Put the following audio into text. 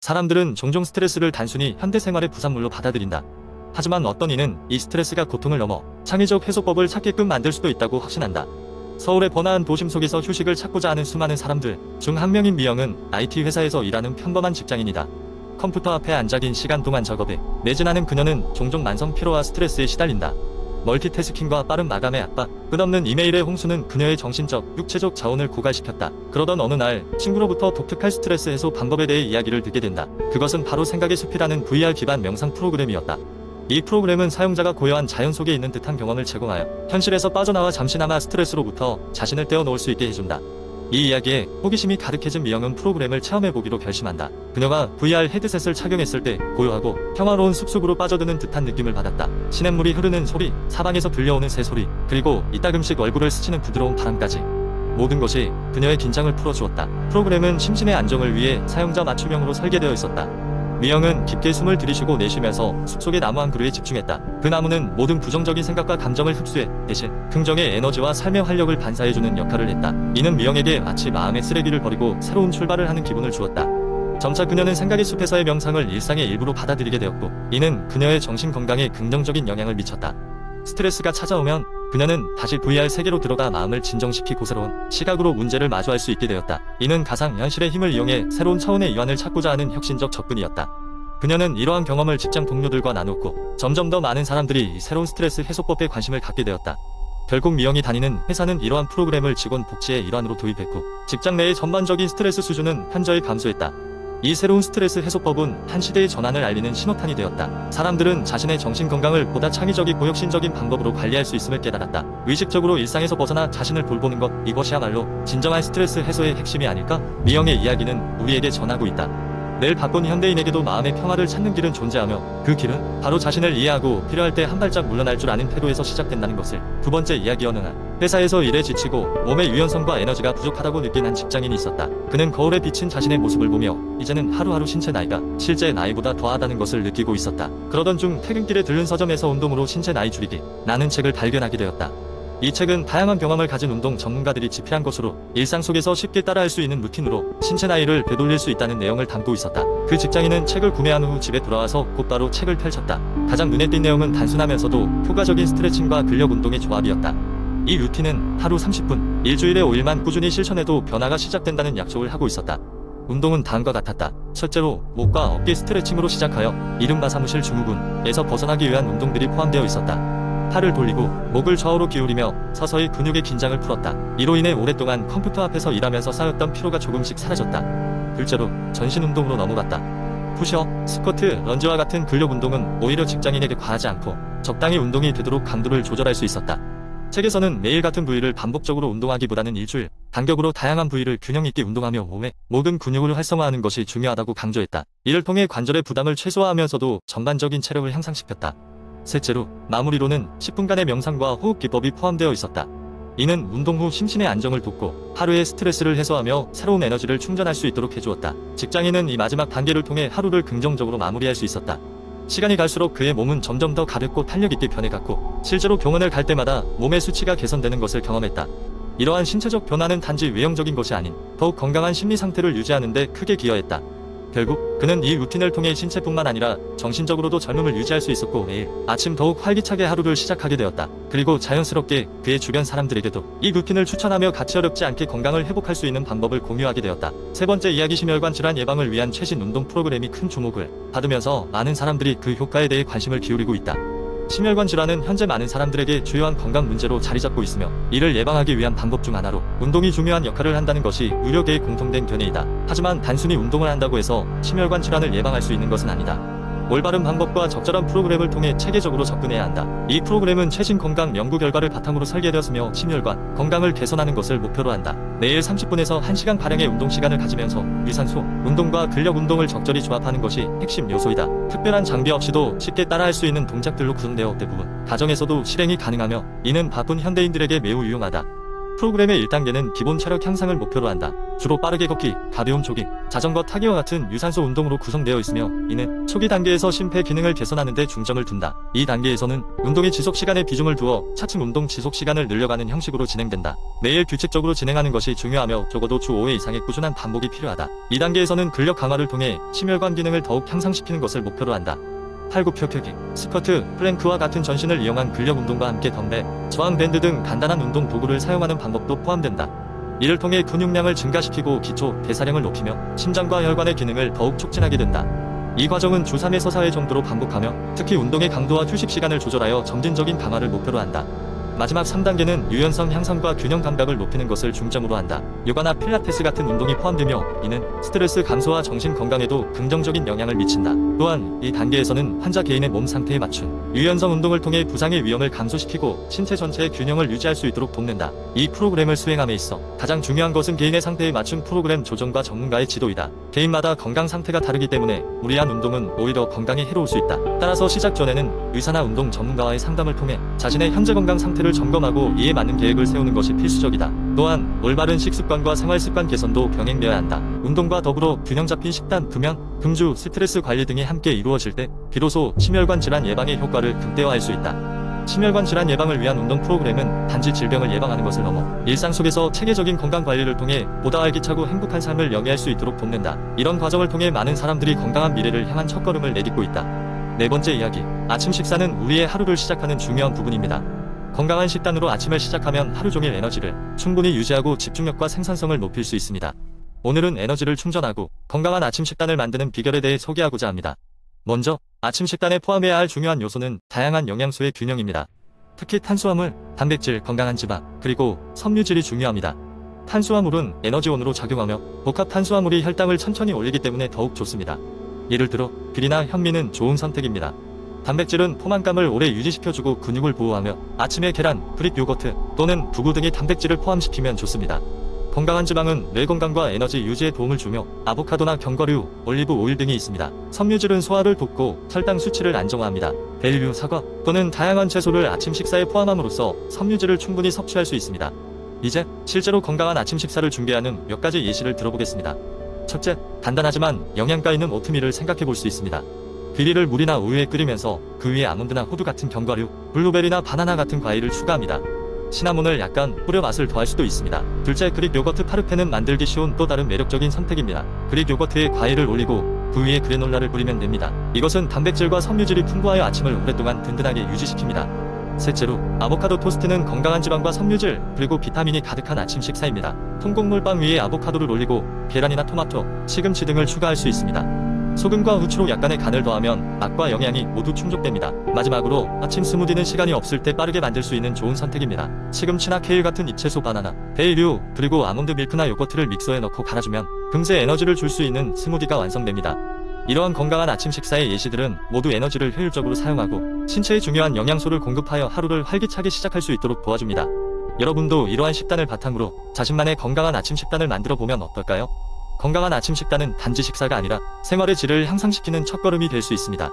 사람들은 종종 스트레스를 단순히 현대생활의 부산물로 받아들인다. 하지만 어떤 이는 이 스트레스가 고통을 넘어 창의적 해소법을 찾게끔 만들 수도 있다고 확신한다. 서울의 번화한 도심 속에서 휴식을 찾고자 하는 수많은 사람들 중 한 명인 미영은 IT 회사에서 일하는 평범한 직장인이다. 컴퓨터 앞에 앉아 긴 시간 동안 작업에 매진하는 그녀는 종종 만성 피로와 스트레스에 시달린다. 멀티태스킹과 빠른 마감의 압박, 끝없는 이메일의 홍수는 그녀의 정신적, 육체적 자원을 고갈시켰다. 그러던 어느 날 친구로부터 독특한 스트레스 해소 방법에 대해 이야기를 듣게 된다. 그것은 바로 생각의 숲이라는 VR 기반 명상 프로그램이었다. 이 프로그램은 사용자가 고요한 자연 속에 있는 듯한 경험을 제공하여 현실에서 빠져나와 잠시나마 스트레스로부터 자신을 떼어놓을 수 있게 해준다. 이 이야기에 호기심이 가득해진 미영은 프로그램을 체험해보기로 결심한다. 그녀가 VR 헤드셋을 착용했을 때 고요하고 평화로운 숲속으로 빠져드는 듯한 느낌을 받았다. 시냇물이 흐르는 소리, 사방에서 들려오는 새소리, 그리고 이따금씩 얼굴을 스치는 부드러운 바람까지 모든 것이 그녀의 긴장을 풀어주었다. 프로그램은 심신의 안정을 위해 사용자 맞춤형으로 설계되어 있었다. 미영은 깊게 숨을 들이쉬고 내쉬면서 숲속의 나무 한 그루에 집중했다. 그 나무는 모든 부정적인 생각과 감정을 흡수해 대신 긍정의 에너지와 삶의 활력을 반사해주는 역할을 했다. 이는 미영에게 마치 마음의 쓰레기를 버리고 새로운 출발을 하는 기분을 주었다. 점차 그녀는 생각의 숲에서의 명상을 일상의 일부로 받아들이게 되었고, 이는 그녀의 정신 건강에 긍정적인 영향을 미쳤다. 스트레스가 찾아오면 그녀는 다시 VR 세계로 들어가 마음을 진정시키고 새로운 시각으로 문제를 마주할 수 있게 되었다. 이는 가상현실의 힘을 이용해 새로운 차원의 이완을 찾고자 하는 혁신적 접근이었다. 그녀는 이러한 경험을 직장 동료들과 나누었고, 점점 더 많은 사람들이 새로운 스트레스 해소법에 관심을 갖게 되었다. 결국 미영이 다니는 회사는 이러한 프로그램을 직원 복지의 일환으로 도입했고, 직장 내의 전반적인 스트레스 수준은 현저히 감소했다. 이 새로운 스트레스 해소법은 한 시대의 전환을 알리는 신호탄이 되었다. 사람들은 자신의 정신건강을 보다 창의적이고 혁신적인 방법으로 관리할 수 있음을 깨달았다. 의식적으로 일상에서 벗어나 자신을 돌보는 것, 이것이야말로 진정한 스트레스 해소의 핵심이 아닐까? 미영의 이야기는 우리에게 전하고 있다. 늘 바쁜 현대인에게도 마음의 평화를 찾는 길은 존재하며, 그 길은 바로 자신을 이해하고 필요할 때 한 발짝 물러날 줄 아는 태도에서 시작된다는 것을. 두 번째 이야기. 어느 날 회사에서 일에 지치고 몸의 유연성과 에너지가 부족하다고 느낀 한 직장인이 있었다. 그는 거울에 비친 자신의 모습을 보며 이제는 하루하루 신체 나이가 실제 나이보다 더하다는 것을 느끼고 있었다. 그러던 중 퇴근길에 들른 서점에서 운동으로 신체 나이 줄이기 라는 책을 발견하게 되었다. 이 책은 다양한 경험을 가진 운동 전문가들이 집필한 것으로 일상 속에서 쉽게 따라할 수 있는 루틴으로 신체 나이를 되돌릴 수 있다는 내용을 담고 있었다. 그 직장인은 책을 구매한 후 집에 돌아와서 곧바로 책을 펼쳤다. 가장 눈에 띈 내용은 단순하면서도 효과적인 스트레칭과 근력 운동의 조합이었다. 이 루틴은 하루 30분, 일주일에 5일만 꾸준히 실천해도 변화가 시작된다는 약속을 하고 있었다. 운동은 다음과 같았다. 첫째로 목과 어깨 스트레칭으로 시작하여 이른바 사무실 증후군에서 벗어나기 위한 운동들이 포함되어 있었다. 팔을 돌리고 목을 좌우로 기울이며 서서히 근육의 긴장을 풀었다. 이로 인해 오랫동안 컴퓨터 앞에서 일하면서 쌓였던 피로가 조금씩 사라졌다. 둘째로 전신 운동으로 넘어갔다. 푸시업, 스쿼트, 런지와 같은 근력 운동은 오히려 직장인에게 과하지 않고 적당히 운동이 되도록 강도를 조절할 수 있었다. 책에서는 매일 같은 부위를 반복적으로 운동하기보다는 일주일 간격으로 다양한 부위를 균형 있게 운동하며 몸의 모든 근육을 활성화하는 것이 중요하다고 강조했다. 이를 통해 관절의 부담을 최소화하면서도 전반적인 체력을 향상시켰다. 셋째로 마무리로는 10분간의 명상과 호흡 기법이 포함되어 있었다. 이는 운동 후 심신의 안정을 돕고 하루의 스트레스를 해소하며 새로운 에너지를 충전할 수 있도록 해주었다. 직장인은 이 마지막 단계를 통해 하루를 긍정적으로 마무리할 수 있었다. 시간이 갈수록 그의 몸은 점점 더 가볍고 탄력있게 변해갔고, 실제로 병원을 갈 때마다 몸의 수치가 개선되는 것을 경험했다. 이러한 신체적 변화는 단지 외형적인 것이 아닌 더욱 건강한 심리 상태를 유지하는 데 크게 기여했다. 결국 그는 이 루틴을 통해 신체뿐만 아니라 정신적으로도 젊음을 유지할 수 있었고, 매일 아침 더욱 활기차게 하루를 시작하게 되었다. 그리고 자연스럽게 그의 주변 사람들에게도 이 루틴을 추천하며 같이 어렵지 않게 건강을 회복할 수 있는 방법을 공유하게 되었다. 세 번째 이야기. 심혈관 질환 예방을 위한 최신 운동 프로그램이 큰 주목을 받으면서 많은 사람들이 그 효과에 대해 관심을 기울이고 있다. 심혈관 질환은 현재 많은 사람들에게 주요한 건강 문제로 자리잡고 있으며, 이를 예방하기 위한 방법 중 하나로 운동이 중요한 역할을 한다는 것이 의료계의 공통된 견해이다. 하지만 단순히 운동을 한다고 해서 심혈관 질환을 예방할 수 있는 것은 아니다. 올바른 방법과 적절한 프로그램을 통해 체계적으로 접근해야 한다. 이 프로그램은 최신 건강 연구 결과를 바탕으로 설계되었으며 심혈관 건강을 개선하는 것을 목표로 한다. 매일 30분에서 1시간 가량의 운동 시간을 가지면서 유산소 운동과 근력 운동을 적절히 조합하는 것이 핵심 요소이다. 특별한 장비 없이도 쉽게 따라할 수 있는 동작들로 구성되어 대부분 가정에서도 실행이 가능하며, 이는 바쁜 현대인들에게 매우 유용하다. 프로그램의 1단계는 기본 체력 향상을 목표로 한다. 주로 빠르게 걷기, 가벼운 조깅, 자전거 타기와 같은 유산소 운동으로 구성되어 있으며 이는 초기 단계에서 심폐 기능을 개선하는 데 중점을 둔다. 2단계에서는 운동의 지속 시간에 비중을 두어 차츰 운동 지속 시간을 늘려가는 형식으로 진행된다. 매일 규칙적으로 진행하는 것이 중요하며 적어도 주 5회 이상의 꾸준한 반복이 필요하다. 2단계에서는 근력 강화를 통해 심혈관 기능을 더욱 향상시키는 것을 목표로 한다. 팔굽혀 펴기, 스쿼트, 플랭크와 같은 전신을 이용한 근력 운동과 함께 덤벨, 저항 밴드 등 간단한 운동 도구를 사용하는 방법도 포함된다. 이를 통해 근육량을 증가시키고 기초 대사량을 높이며 심장과 혈관의 기능을 더욱 촉진하게 된다. 이 과정은 주 3에서 4회 정도로 반복하며 특히 운동의 강도와 휴식 시간을 조절하여 점진적인 강화를 목표로 한다. 마지막 3단계는 유연성 향상과 균형 감각을 높이는 것을 중점으로 한다. 요가나 필라테스 같은 운동이 포함되며 이는 스트레스 감소와 정신 건강에도 긍정적인 영향을 미친다. 또한 이 단계에서는 환자 개인의 몸 상태에 맞춘 유연성 운동을 통해 부상의 위험을 감소시키고 신체 전체의 균형을 유지할 수 있도록 돕는다. 이 프로그램을 수행함에 있어 가장 중요한 것은 개인의 상태에 맞춘 프로그램 조정과 전문가의 지도이다. 개인마다 건강 상태가 다르기 때문에 무리한 운동은 오히려 건강에 해로울 수 있다. 따라서 시작 전에는 의사나 운동 전문가와의 상담을 통해 자신의 현재 건강 상태를 점검하고 이에 맞는 계획을 세우는 것이 필수적이다. 또한 올바른 식습관과 생활습관 개선도 병행되어야 한다. 운동과 더불어 균형 잡힌 식단, 금연, 금주, 스트레스 관리 등이 함께 이루어질 때 비로소 심혈관 질환 예방의 효과를 극대화할 수 있다. 심혈관 질환 예방을 위한 운동 프로그램은 단지 질병을 예방하는 것을 넘어 일상 속에서 체계적인 건강 관리를 통해 보다 활기차고 행복한 삶을 영위할 수 있도록 돕는다. 이런 과정을 통해 많은 사람들이 건강한 미래를 향한 첫걸음을 내딛고 있다. 네 번째 이야기, 아침 식사는 우리의 하루를 시작하는 중요한 부분입니다. 건강한 식단으로 아침을 시작하면 하루 종일 에너지를 충분히 유지하고 집중력과 생산성을 높일 수 있습니다. 오늘은 에너지를 충전하고 건강한 아침 식단을 만드는 비결에 대해 소개하고자 합니다. 먼저 아침 식단에 포함해야 할 중요한 요소는 다양한 영양소의 균형입니다. 특히 탄수화물, 단백질, 건강한 지방, 그리고 섬유질이 중요합니다. 탄수화물은 에너지원으로 작용하며 복합 탄수화물이 혈당을 천천히 올리기 때문에 더욱 좋습니다. 예를 들어 귤이나 현미는 좋은 선택입니다. 단백질은 포만감을 오래 유지시켜주고 근육을 보호하며 아침에 계란, 그릭 요거트 또는 두부 등의 단백질을 포함시키면 좋습니다. 건강한 지방은 뇌 건강과 에너지 유지에 도움을 주며 아보카도나 견과류, 올리브 오일 등이 있습니다. 섬유질은 소화를 돕고 혈당 수치를 안정화합니다. 벨류, 사과 또는 다양한 채소를 아침 식사에 포함함으로써 섬유질을 충분히 섭취할 수 있습니다. 이제 실제로 건강한 아침 식사를 준비하는 몇 가지 예시를 들어보겠습니다. 첫째, 간단하지만 영양가 있는 오트밀을 생각해 볼 수 있습니다. 귀리를 물이나 우유에 끓이면서 그 위에 아몬드나 호두 같은 견과류, 블루베리나 바나나 같은 과일을 추가합니다. 시나몬을 약간 뿌려 맛을 더할 수도 있습니다. 둘째, 그릭 요거트 파르페는 만들기 쉬운 또 다른 매력적인 선택입니다. 그릭 요거트에 과일을 올리고 그 위에 그래놀라를 뿌리면 됩니다. 이것은 단백질과 섬유질이 풍부하여 아침을 오랫동안 든든하게 유지시킵니다. 셋째로, 아보카도 토스트는 건강한 지방과 섬유질, 그리고 비타민이 가득한 아침 식사입니다. 통곡물빵 위에 아보카도를 올리고 계란이나 토마토, 시금치 등을 추가할 수 있습니다. 소금과 후추로 약간의 간을 더하면 맛과 영양이 모두 충족됩니다. 마지막으로 아침 스무디는 시간이 없을 때 빠르게 만들 수 있는 좋은 선택입니다. 시금치나 케일 같은 잎채소, 바나나, 베일류, 그리고 아몬드 밀크나 요거트를 믹서에 넣고 갈아주면 금세 에너지를 줄 수 있는 스무디가 완성됩니다. 이러한 건강한 아침 식사의 예시들은 모두 에너지를 효율적으로 사용하고 신체에 중요한 영양소를 공급하여 하루를 활기차게 시작할 수 있도록 도와줍니다. 여러분도 이러한 식단을 바탕으로 자신만의 건강한 아침 식단을 만들어 보면 어떨까요? 건강한 아침 식단은 단지 식사가 아니라 생활의 질을 향상시키는 첫걸음이 될 수 있습니다.